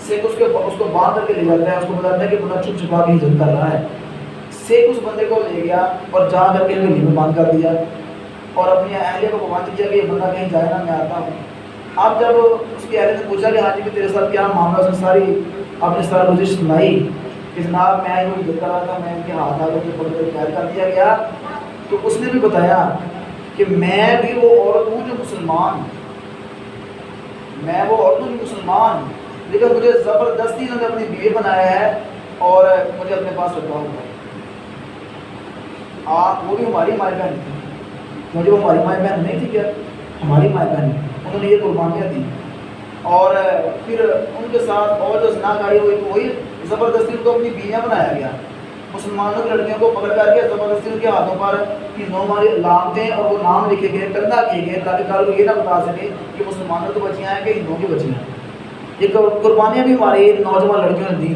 سکھ اس کو باندھ کر کے لے جاتا ہے، اس کو بتاتا ہے کہ بندہ چھپ چھپا کے ہجرت کر رہا ہے. سکھ اس بندے کو لے گیا اور جا کر کے گلی میں بند کر دیا اور اپنی اہلیہ کو پابند کیا کہ یہ بندہ کہیں جائے نا، میں آتا ہوں. اب جب اس کی اہلیہ نے پوچھا کہ ہاں جی کہ تیرے ساتھ کیا معاملہ، اس نے ساری اپنی سارا گزشت سنائی کہ جناب میں وہ ہجرت کر رہا تھا، میں ان کے ہاتھ آ کے پڑھ کر قید کر دیا گیا. تو اس نے بھی بتایا کہ میں بھی وہ عورت ہوں جو مسلمان، میں وہ عورت ہوں جو مسلمان، لیکن مجھے زبردستی انہوں نے اپنی بیوی بنایا ہے اور مجھے اپنے پاس رکھا ہوا ہے. وہ بھی ہماری مائی بہن تھی، کیونکہ وہ ہماری مائی بہن نہیں تھی، کیا ہماری مائی بہن، انہوں نے یہ قربانیاں دی. اور پھر ان کے ساتھ اور جو زنا کاری ہوئی تو وہی زبردستی ان کو اپنی بیویاں بنایا گیا. مسلمانوں کی لڑکیوں کو پکڑ کر کے زبردستی ان کے ہاتھوں پر کی نوماری علامتیں اور وہ نام لکھے گئے، کندا کیے گئے، تاکہ کل کو یہ نہ بتا سکے کہ مسلمانوں کی بچیاں ہیں کہ ہندوؤں کی بچیاں ہیں. یہ قربانیاں بھی ہماری نوجوان لڑکیوں نے دی.